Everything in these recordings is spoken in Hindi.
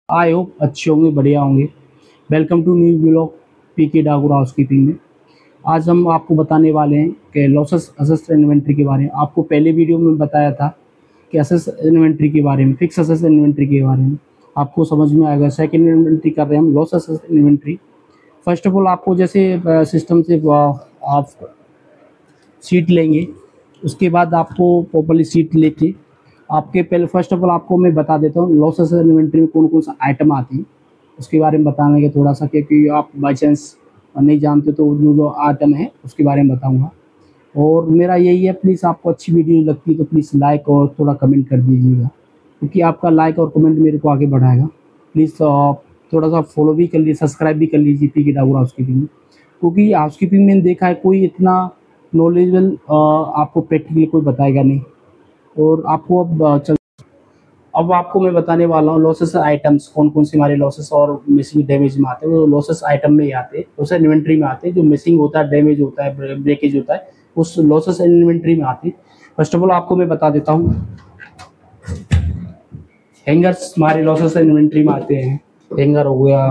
आई होप अच्छे होंगे, बढ़िया होंगे। Welcome to new blog P K Dagur housekeeping में। आज हम आपको बताने वाले हैं कि लॉसेस असेस इन्वेंट्री के बारे में। आपको पहले वीडियो में बताया था कि असेस इन्वेंट्री के बारे में, फिक्स असेस इन्वेंट्री के बारे में आपको समझ में आएगा। सेकंड इन्वेंट्री कर रहे हैं हम, loss assess inventory. First of all आपको जैसे सिस्टम से आप सीट लेंगे, उसके बाद आपको प्रॉपर्ली सीट लेके आपके पहले फर्स्ट ऑफ ऑल आपको मैं बता देता हूँ लॉस असेस इन्वेंट्री में कौन कौन सा आइटम आती है, उसके बारे में बताने के थोड़ा सा, क्योंकि आप बाई चांस नहीं जानते तो जो आइटम है उसके बारे में बताऊँगा। और मेरा यही है, प्लीज़ आपको अच्छी वीडियो लगती है तो प्लीज़ लाइक और थोड़ा कमेंट कर दीजिएगा, क्योंकि आपका लाइक और कमेंट मेरे को आगे बढ़ाएगा। प्लीज़ थोड़ा सा फॉलो भी कर लीजिए, सब्सक्राइब भी कर लीजिए पीके डागुर हाउसकीपिंग में, क्योंकि हाउसकीपिंग में देखा है कोई इतना नॉलेजेबल आपको प्रैक्टिकली कोई बताएगा नहीं। और आपको अब आपको मैं बताने वाला हूँ लॉसेस आइटम्स कौन कौन से हमारे लॉसेस और मिसिंग डैमेज में आते हैं। वो लॉसेस आइटम में ही आते हैं, लॉसेस इन्वेंट्री में आते हैं। जो मिसिंग होता है, डैमेज होता है, ब्रेकेज होता है, उस लॉसेस इन्वेंट्री में आते हैं। फर्स्ट ऑफ ऑल आपको मैं बता देता हूँ, हैंगर्स हमारे लॉसेस इन्वेंट्री में आते हैं। हैंगर हो गया,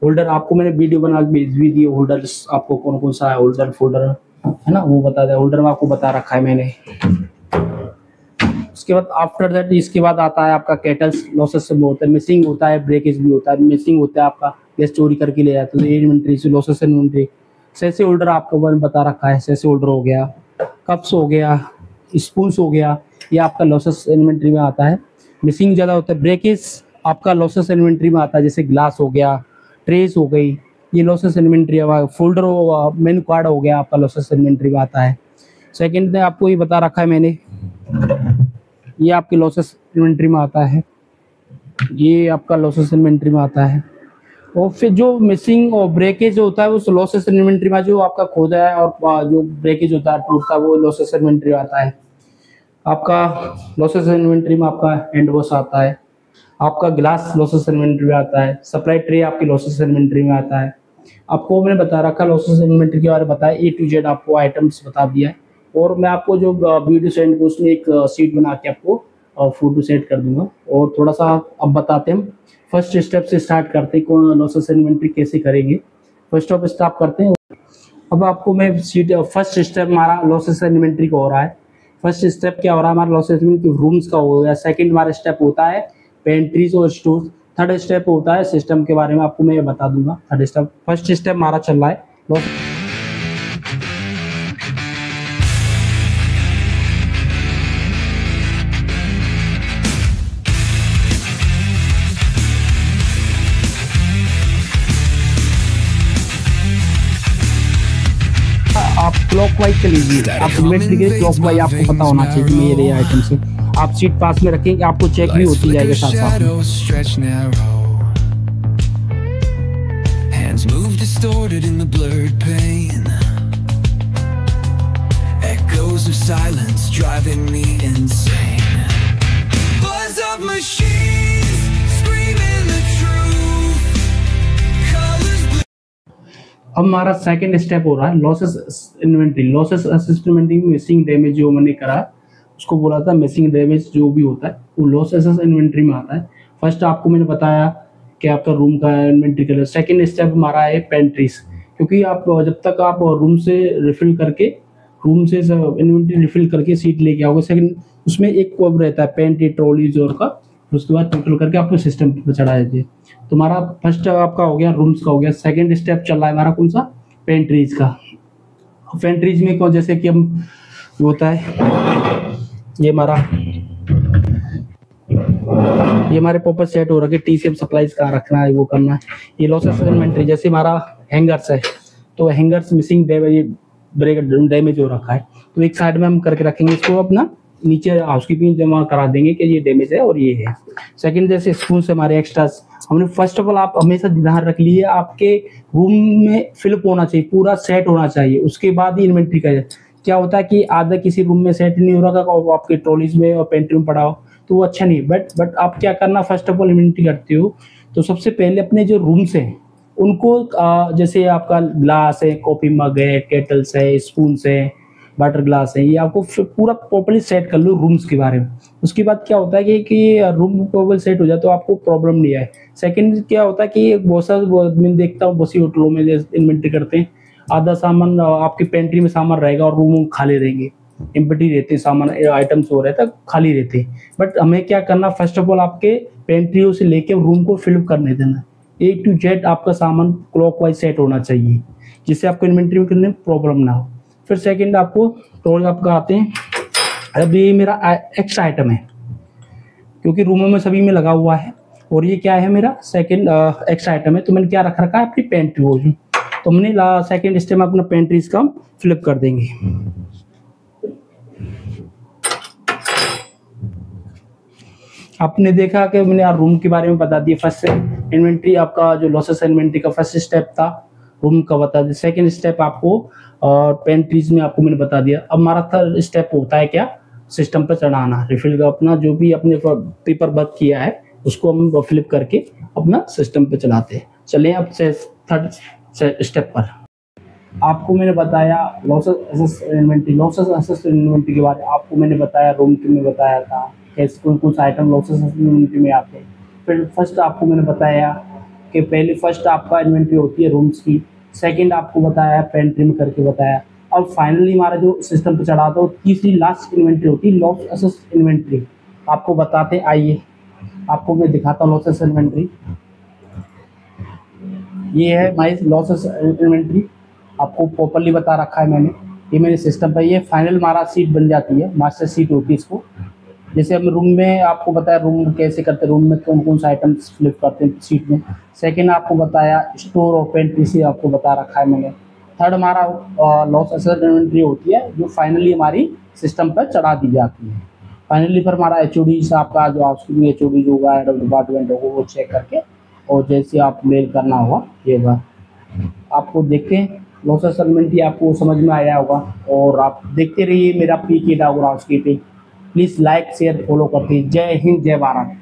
होल्डर आपको मैंने वीडियो बना के भेज भी दी। होल्डर्स आपको कौन कौन सा है, होल्डर फोल्डर है ना, वो बता दें। होल्डर में आपको बता रखा है मैंने। उसके बाद आफ्टर दैट इसके बाद आता है आपका कैटल्स लॉसेस सब होता है, मिसिंग होता है, ब्रेकेज भी होता है। मिसिंग होता है आपका गैस चोरी करके ले जाते हैं, तो इन्वेंट्री से लॉसेस इन्वेंट्री। सेसे होल्डर आपको बता रखा है, सेसे होल्डर हो गया, कप्स हो गया, स्पून्स हो गया, ये आपका लॉसेस इन्वेंट्री में आता है। मिसिंग ज़्यादा होता है, ब्रेकेज आपका लॉसेस इन्वेंट्री में आता है, जैसे ग्लास हो गया, ट्रेस हो गई, ये losses inventory. Folder menu card हो गया, आपका लॉसेस इन्वेंट्री में आता है। सेकेंड में आपको ये बता रखा है मैंने, ये आपके लॉसेस इन्वेंट्री में आता है, ये आपका लॉसेस इन्वेंट्री में आता है। और फिर जो मिसिंग और ब्रेकेज होता है उस लॉसेस इन्वेंट्री में, जो आपका खोदा है और जो ब्रेकेज होता है, टूटता है, वो लॉसेस इन्वेंट्री में आता है। आपका लॉसेस इन्वेंट्री में आपका हैंड वॉश आता है, आपका ग्लास लॉसेस इन्वेंट्री में आता है, सप्लाई ट्रे आपकी लॉसेस इन्वेंट्री में आता है। आपको मैंने बता रखा लॉसेस इन्वेंट्री के बारे में, बताया A to Z आपको आइटम्स बता दिया है। और मैं आपको जो वीडियो सेंड को उसमें एक सीट बना के आपको फोटो सेट कर दूंगा। और थोड़ा सा अब बताते हैं, फर्स्ट स्टेप से स्टार्ट करते हैं, कौन लॉसेस इन्वेंट्री कैसे करेंगे। फर्स्ट ऑफ स्टार्ट करते हैं। अब आपको मैं सीट फर्स्ट स्टेप हमारा लॉसेस इन्वेंट्री का हो रहा है। फर्स्ट स्टेप क्या हो रहा है हमारा लॉसेस इन्वेंट्री, रूम्स का हो गया। सेकेंड हमारा स्टेप होता है पेंट्रीज और स्टोर्स। थर्ड स्टेप होता है सिस्टम के बारे में, आपको मैं ये बता दूंगा। थर्ड स्टेप, फर्स्ट स्टेप हमारा चल रहा है आप क्लॉकवाइज चलीजिए। आप इन्वेंट्री के क्लॉकवाइज आपको पता होना चाहिए मेरे आइटम से। आप सीट पास में रखेंगे, आपको चेक भी होती जाएगा साथ साथ में। Hands move distorted in the blurred pain. Echoes of silence driving me insane. Buzz of machines screaming the truth. Colors blue. अब हमारा सेकंड स्टेप हो रहा है लॉसेस इन्वेंट्री। लॉसेस इन्वेंट्री में मिसिंग डैमेज जो मैंने करा, उसको बोला था मिसिंग डैमेज जो भी होता है वो लॉसेस इन्वेंट्री में आता है। फर्स्ट आपको मैंने बताया कि आपका रूम का इन्वेंट्री कलर। सेकंड स्टेप हमारा है पेंट्रीज, क्योंकि आप जब तक आप रूम से रिफिल करके, रूम से इन्वेंट्री रिफिल करके सीट लेके आओगे, सेकंड उसमें एक कोब रहता है पेंट्री ट्रॉलीज और का, उसके बाद टोटल करके आपको सिस्टम पर चढ़ा देते हैं। तो हमारा फर्स्ट आपका हो गया रूम्स का हो गया। सेकंड स्टेप चल रहा है हमारा कौन सा, पेंट्रीज का। पेंट्रीज में कौन, जैसे कि हम होता है ये हमारे प्रॉपर सेट हो रखे, TCM सप्लाईज कहाँ रखना है, वो करना है। ये लॉसेस इन्वेंट्री, जैसे हमारा हैंगर्स है तो हैंगर्स मिसिंग डैमेज हो रखा है, तो एक साइड में हम करके रखेंगे इसको, अपना नीचे हाउसकीपिंग जमा करा देंगे कि ये डैमेज है और ये है। सेकंड जैसे स्पून से हमारे एक्स्ट्रास हमने, फर्स्ट ऑफ ऑल आप हमेशा ध्यान रख लीजिए आपके रूम में फिलअप होना चाहिए, पूरा सेट होना चाहिए, उसके बाद ही इन्वेंट्री का। क्या होता है कि आधा किसी रूम में सेट नहीं हो रहा था, आपके ट्रॉलीज में और पेंट्री में पड़ा हो, तो वो अच्छा नहीं। बट आप क्या करना, फर्स्ट ऑफ ऑल इन्वेंट्री करते हो तो सबसे पहले अपने जो रूम्स हैं उनको जैसे आपका ग्लास है, कॉफी मग है, केटल्स है, स्पून्स है, वाटर ग्लास है, ये आपको पूरा प्रॉपर्ली सेट कर लो रूम्स के बारे में। उसके बाद क्या होता है कि रूम प्रॉपर सेट हो जाए तो आपको प्रॉब्लम नहीं आए। सेकंड क्या होता है कि बहुत सारे मैं देखता हूँ बहुत सी होटलों में इन्वेंट्री करते हैं, आधा सामान आपकी पेंट्री में सामान रहेगा और रूम खाली रहेंगे, एम्प्टी रहते सामान, आइटम्स हो रहे थे खाली रहते। बट हमें क्या करना, फर्स्ट ऑफ ऑल आपके पेंट्रियों से लेके रूम को फिल करने देना, ए टू जेड आपका सामान क्लॉकवाइज सेट होना चाहिए, जिससे आपको इन्वेंट्री में करने में प्रॉब्लम ना हो। फिर सेकंड आपको टोल आपका आते हैं, अब ये मेरा एक्स्ट्रा आइटम है क्योंकि रूमों में सभी में लगा हुआ है, और ये क्या है मेरा सेकंड एक्स्ट्रा आइटम है। तो मैंने क्या रख रखा है अपनी पेंट्री वो, तो हमने सेकंड स्टेप में अपना पेंट्रीज का फ्लिप कर देंगे। आपने देखा कि मैंने यार रूम के बारे में बता दिया। फर्स्ट इन्वेंट्री आपका जो लॉसेस इन्वेंट्री का फर्स्ट स्टेप था रूम का बता दिया। सेकंड स्टेप आपको पेंट्रीज में आपको मैंने बता दिया। अब हमारा थर्ड स्टेप होता है क्या, सिस्टम पर चढ़ाना, रिफिल का अपना जो भी अपने पेपर वर्क किया है उसको हम फ्लिप करके अपना सिस्टम पे चलाते हैं। चलिए अब से थर्ड स्टेप पर आपको मैंने बताया लॉसेस असेस इन्वेंट्री के बारे में आपको मैंने बताया, रूम के में बताया था कैसे कौन कौन सा आइटम लॉसेस इन्वेंट्री में आते हैं। फिर फर्स्ट आपको मैंने बताया कि पहले फर्स्ट आपका इन्वेंट्री होती है रूम्स की, सेकंड आपको बताया पेंट्री में करके बताया। अब फाइनली हमारा जो सिस्टम पे चढ़ा था वो तीसरी लास्ट इन्वेंट्री होती है लॉस असेस इन्वेंट्री। आपको बताते आइए, आपको मैं दिखाता हूँ लॉसेस इन्वेंट्री। ये है माई लॉसेस इन्वेंट्री, आपको प्रॉपर्ली बता रखा है मैंने। ये मेरे सिस्टम पर ये फाइनल हमारा सीट बन जाती है, मास्टर सीट होती है इसको। जैसे हम रूम में आपको बताया रूम कैसे करते हैं, रूम में कौन कौन सा आइटम्स फ्लिप करते हैं सीट में। सेकंड आपको बताया स्टोर और पेंट्री से आपको बता रखा है मैंने। थर्ड हमारा लॉस असेट इन्वेंट्री होती है जो फाइनली हमारी सिस्टम पर चढ़ा दी जाती है। फाइनली पर हमारा एचओडी से आपका जो हाउसकीपिंग एचओडी जो होगा डिपार्टमेंट होगा वो चेक करके और जैसे आप मेल करना होगा ये बात आपको देख के लॉस असेट इन्वेंट्री आपको समझ में आया होगा। और आप देखते रहिए मेरा पी के Dagor housekeeping. Please like share follow करते। जय हिंद जय भारत।